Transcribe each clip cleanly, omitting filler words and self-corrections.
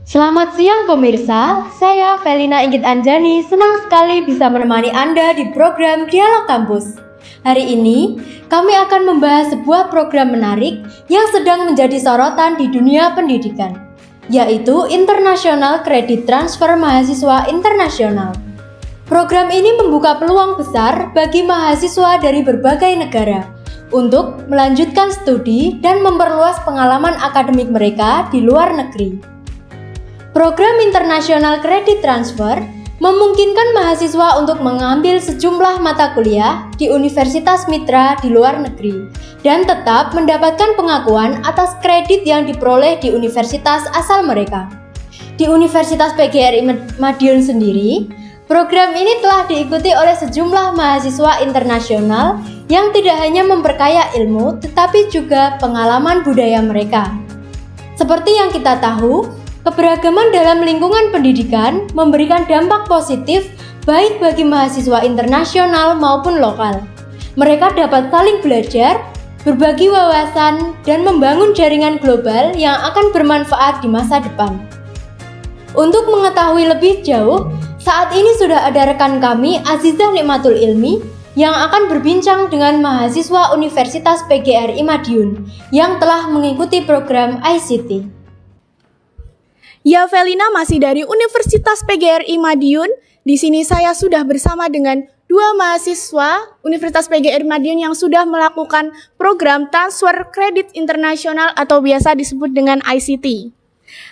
Selamat siang pemirsa, saya Felina Inggit Anjani senang sekali bisa menemani Anda di program Dialog Kampus. Hari ini, kami akan membahas sebuah program menarik yang sedang menjadi sorotan di dunia pendidikan, yaitu International Credit Transfer Mahasiswa Internasional. Program ini membuka peluang besar bagi mahasiswa dari berbagai negara untuk melanjutkan studi dan memperluas pengalaman akademik mereka di luar negeri. Program International Credit Transfer memungkinkan mahasiswa untuk mengambil sejumlah mata kuliah di universitas mitra di luar negeri dan tetap mendapatkan pengakuan atas kredit yang diperoleh di universitas asal mereka. Di Universitas PGRI Madiun sendiri, program ini telah diikuti oleh sejumlah mahasiswa internasional yang tidak hanya memperkaya ilmu tetapi juga pengalaman budaya mereka. Seperti yang kita tahu, keberagaman dalam lingkungan pendidikan memberikan dampak positif baik bagi mahasiswa internasional maupun lokal. Mereka dapat saling belajar, berbagi wawasan, dan membangun jaringan global yang akan bermanfaat di masa depan. Untuk mengetahui lebih jauh, saat ini sudah ada rekan kami Azizah Nikmatul Ilmi yang akan berbincang dengan mahasiswa Universitas PGRI Madiun yang telah mengikuti program ICT. Ya, Felina masih dari Universitas PGRI Madiun. Di sini saya sudah bersama dengan dua mahasiswa Universitas PGRI Madiun yang sudah melakukan program Transfer Kredit Internasional atau biasa disebut dengan ICT.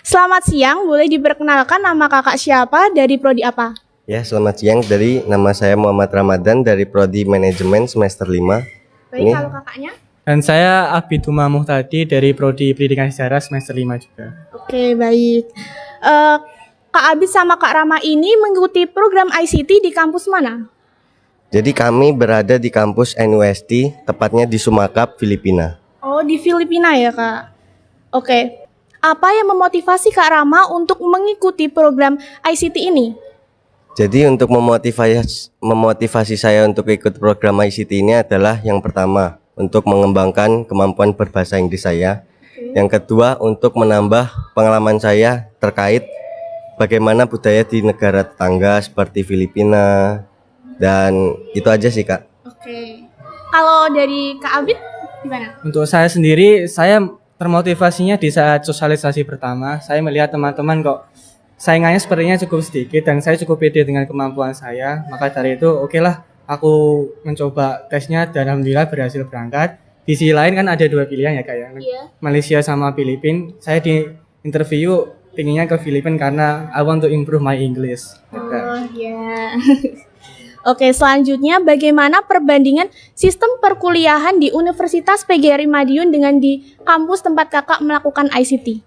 Selamat siang, boleh diperkenalkan nama kakak siapa, dari prodi apa? Ya, selamat siang. Nama saya Muhammad Ramadan dari prodi Manajemen semester 5. Baik, kalau kakaknya? Dan saya Abiduma Muhtadi dari Prodi Pendidikan Sejarah semester 5 juga. Oke, baik. Kak Abid sama Kak Rama ini mengikuti program ICT di kampus mana? Jadi kami berada di kampus NUST, tepatnya di Sumakap, Filipina. Oh, di Filipina ya, Kak? Oke. Apa yang memotivasi Kak Rama untuk mengikuti program ICT ini? Jadi untuk memotivasi saya untuk ikut program ICT ini adalah yang pertama, untuk mengembangkan kemampuan berbahasa Inggris saya. Yang kedua, untuk menambah pengalaman saya terkait bagaimana budaya di negara tetangga seperti Filipina. Dan itu aja sih, Kak. Oke. Kalau dari Kak Abid gimana? Untuk saya sendiri, saya termotivasinya di saat sosialisasi pertama. Saya melihat teman-teman kok saingannya sepertinya cukup sedikit dan saya cukup pede dengan kemampuan saya. Maka dari itu, okelah, aku mencoba tesnya dan alhamdulillah berhasil berangkat. Di sisi lain kan ada dua pilihan ya, Kak ya. Iya. Malaysia sama Filipina. Saya di interview pinginnya ke Filipina karena I want to improve my English. Oh ya. Oke, selanjutnya bagaimana perbandingan sistem perkuliahan di Universitas PGRI Madiun dengan di kampus tempat kakak melakukan ICT?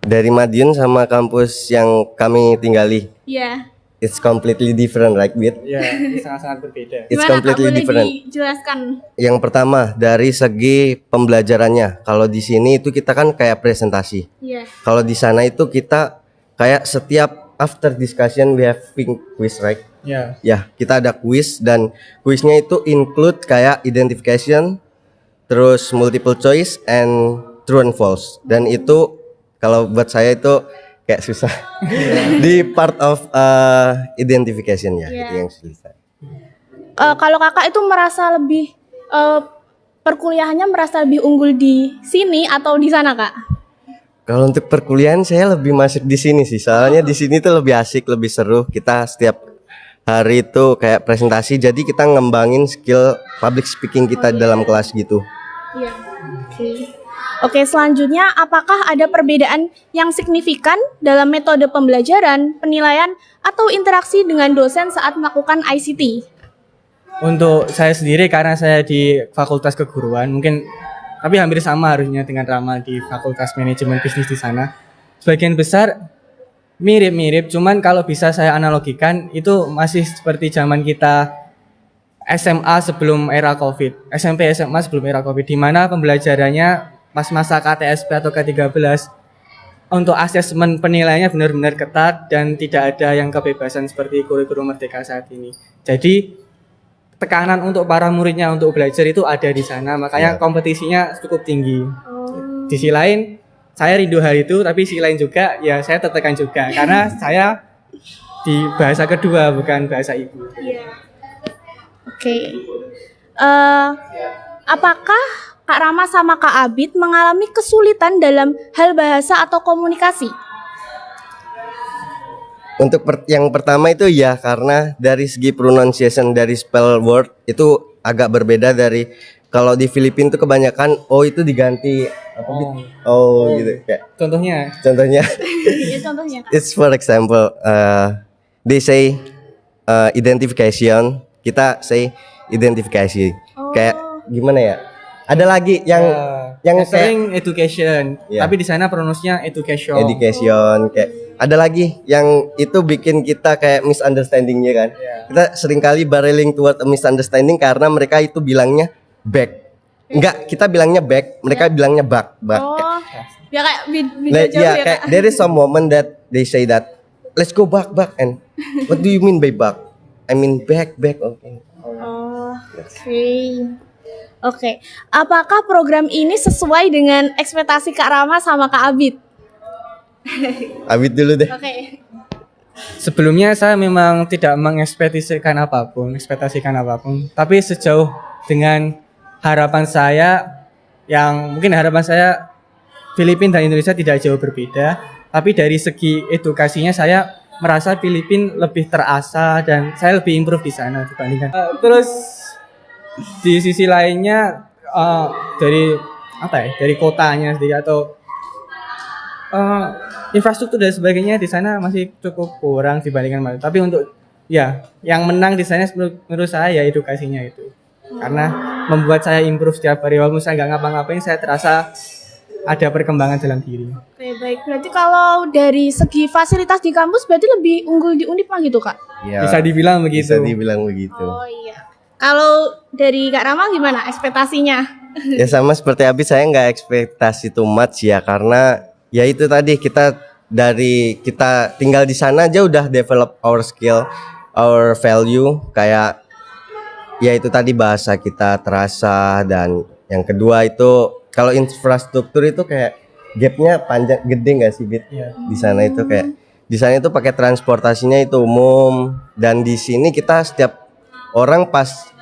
Dari Madiun sama kampus yang kami tinggali, Iya. it's completely different, right, Bit? Ya, ini sangat-sangat berbeda. It's Gimana Kak, completely boleh different. dijelaskan? Yang pertama, dari segi pembelajarannya. Kalau di sini itu kita kan kayak presentasi. Iya. Kalau di sana itu kita kayak setiap after discussion we having quiz, right? Ya. Ya, kita ada quiz dan quiznya itu include kayak identification, terus multiple choice and true and false. Dan itu kalau buat saya itu kayak susah di part of identification ya, Yeah. itu yang susah. Kalau kakak itu merasa lebih perkuliahannya merasa lebih unggul di sini atau di sana, Kak? Kalau untuk perkuliahan saya lebih masuk di sini sih, soalnya di sini tuh lebih asik, lebih seru. Kita setiap hari itu kayak presentasi, jadi kita ngembangin skill public speaking kita dalam kelas gitu. Iya. Oke, selanjutnya apakah ada perbedaan yang signifikan dalam metode pembelajaran, penilaian, atau interaksi dengan dosen saat melakukan ICT? Untuk saya sendiri karena saya di Fakultas Keguruan, mungkin tapi hampir sama harusnya dengan Rama di Fakultas Manajemen Bisnis di sana. Sebagian besar mirip-mirip, cuman kalau bisa saya analogikan itu masih seperti zaman kita SMA sebelum era Covid, SMP SMA sebelum era Covid, di mana pembelajarannya pas masa KTSP atau K13 untuk asesmen penilaiannya benar-benar ketat dan tidak ada yang kebebasan seperti kurikulum Merdeka saat ini. Jadi tekanan untuk para muridnya untuk belajar itu ada di sana, makanya kompetisinya cukup tinggi. Di sisi lain saya rindu hal itu, tapi si lain juga ya saya tertekan juga karena saya di bahasa kedua bukan bahasa ibu. Oke. Apakah Kak Rama sama Kak Abid mengalami kesulitan dalam hal bahasa atau komunikasi? Untuk yang pertama itu ya, karena dari segi pronunciation dari spell word itu agak berbeda dari kalau di Filipina tuh kebanyakan itu diganti apa Bit? Gitu kayak Contohnya contohnya Ya, contohnya. it's for example they say identification, kita say identifikasi. Kayak gimana ya? Ada lagi yang kayak sering education, Iya. tapi di sana pronunciasinya education. education, kayak ada lagi yang itu bikin kita kayak misunderstandingnya kan. Kita seringkali barreling toward a misunderstanding karena mereka itu bilangnya back. Enggak, kita bilangnya back, mereka bilangnya back. Oh, ya kayak beda Nah, jauh yeah, ya kayak Kak. there is some moment that they say that let's go back and what do you mean by back? I mean back. Okay. Oh, oke. Oke. Apakah program ini sesuai dengan ekspektasi Kak Rama sama Kak Abid? Abid dulu deh. Oke. Sebelumnya saya memang tidak ekspektasikan apapun, tapi sejauh dengan harapan saya yang mungkin harapan saya Filipina dan Indonesia tidak jauh berbeda, tapi dari segi edukasinya saya merasa Filipina lebih terasa dan saya lebih improve di sana dibandingkan. Terus di sisi lainnya dari dari kotanya sendiri atau infrastruktur dan sebagainya di sana masih cukup kurang dibandingkan Malaysia. Tapi untuk ya yang menang di sana menurut saya ya edukasinya itu, karena membuat saya improve setiap hari walaupun saya nggak ngapa-ngapain saya terasa ada perkembangan dalam diri. Oke, baik. Berarti kalau dari segi fasilitas di kampus berarti lebih unggul di Undip mah gitu, Kak? Ya, Bisa dibilang begitu. Bisa dibilang begitu. Oh iya. Kalau dari Kak Rama gimana ekspektasinya? Ya sama seperti Abid, saya nggak ekspektasi too much ya, karena ya itu tadi kita tinggal di sana aja udah develop our skill, our value, kayak ya itu tadi bahasa kita terasa, dan yang kedua itu kalau infrastruktur itu kayak gapnya panjang gede nggak sih Bit? Iya. Di sana itu kayak di sana itu pakai transportasinya itu umum, dan di sini kita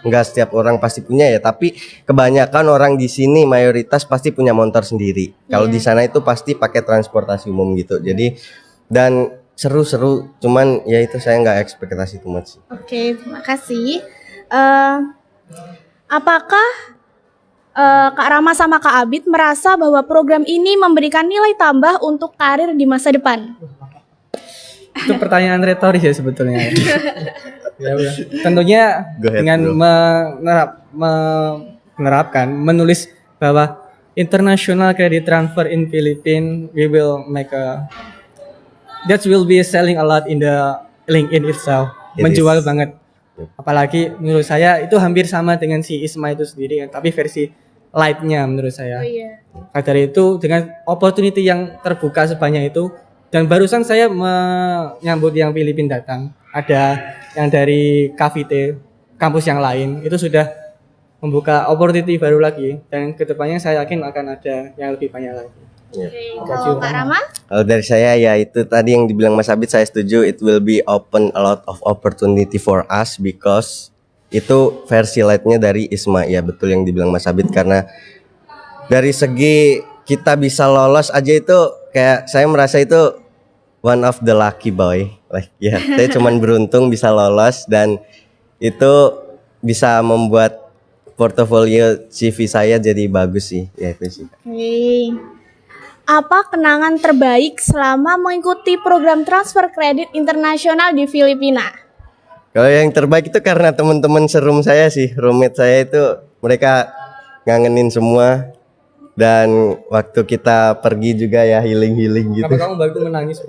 nggak setiap orang pasti punya ya, tapi kebanyakan orang di sini mayoritas pasti punya motor sendiri. Kalau di sana itu pasti pakai transportasi umum gitu. Jadi dan seru-seru, cuman ya itu saya nggak ekspektasi too much. Oke, terima kasih. Apakah Kak Rama sama Kak Abid merasa bahwa program ini memberikan nilai tambah untuk karir di masa depan? Itu pertanyaan retoris ya sebetulnya. Ya, udah. Tentunya Go ahead, dengan bro. menulis bahwa international credit transfer in Philippines, that will be selling a lot in the LinkedIn itself. It Menjual is. banget. Apalagi menurut saya itu hampir sama dengan si Isma itu sendiri kan, tapi versi light-nya menurut saya. iya. Maka dari itu dengan opportunity yang terbuka sebanyak itu, dan barusan saya menyambut yang Filipina datang, ada yang dari KVT kampus yang lain, itu sudah membuka opportunity baru lagi, dan kedepannya saya yakin akan ada yang lebih banyak lagi. Kalau Kak Rama? Kalau dari saya ya itu tadi yang dibilang Mas Abid, saya setuju, it will be open a lot of opportunity for us because itu versi lightnya dari Isma. Ya betul yang dibilang Mas Abid, karena dari segi kita bisa lolos aja itu kayak saya merasa itu one of the lucky boy, like ya saya cuman beruntung bisa lolos, dan itu bisa membuat portofolio CV saya jadi bagus sih, ya itu sih. Oke. Apa kenangan terbaik selama mengikuti program transfer kredit internasional di Filipina? Kalau yang terbaik itu karena teman-teman serum saya sih, roommate saya itu mereka ngangenin semua, dan waktu kita pergi juga ya healing gitu. Kenapa kamu baru menangis?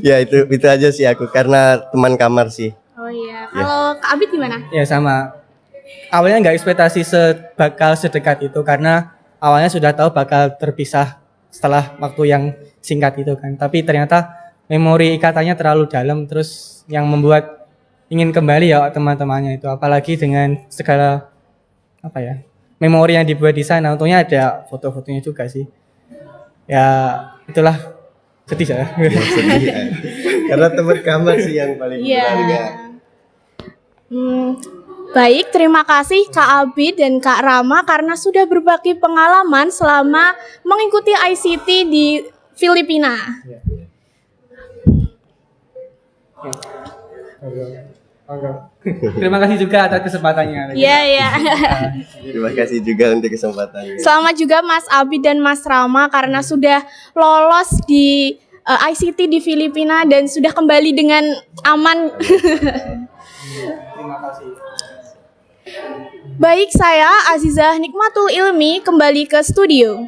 Ya itu aja sih aku, karena teman kamar sih. Oh iya. Kalau Kak Abid gimana? Ya sama. Awalnya nggak ekspektasi bakal sedekat itu, karena awalnya sudah tahu bakal terpisah setelah waktu yang singkat itu kan. Tapi ternyata memori ikatannya terlalu dalam, terus yang membuat ingin kembali ya teman-temannya itu. Apalagi dengan segala memori yang dibuat di sana. Untungnya ada foto-fotonya juga sih. Ya itulah, sedih saya. Sedih ya. Karena teman kamar sih yang paling Iya. berharga. Baik, terima kasih Kak Abi dan Kak Rama karena sudah berbagi pengalaman selama mengikuti ICT di Filipina. Terima kasih juga atas kesempatannya. Iya, iya. Terima kasih juga untuk kesempatannya. Selamat juga Mas Abi dan Mas Rama karena sudah lolos di ICT di Filipina dan sudah kembali dengan aman. Terima kasih. Baik, saya Azizah Nikmatul Ilmi kembali ke studio.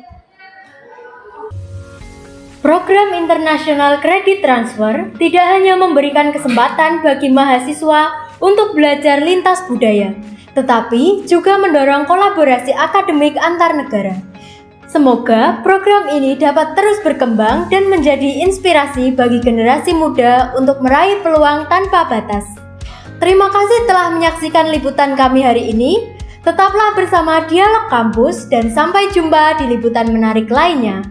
Program International Credit Transfer tidak hanya memberikan kesempatan bagi mahasiswa untuk belajar lintas budaya, tetapi juga mendorong kolaborasi akademik antar negara. Semoga program ini dapat terus berkembang dan menjadi inspirasi bagi generasi muda untuk meraih peluang tanpa batas. Terima kasih telah menyaksikan liputan kami hari ini. Tetaplah bersama Dialog Kampus dan sampai jumpa di liputan menarik lainnya.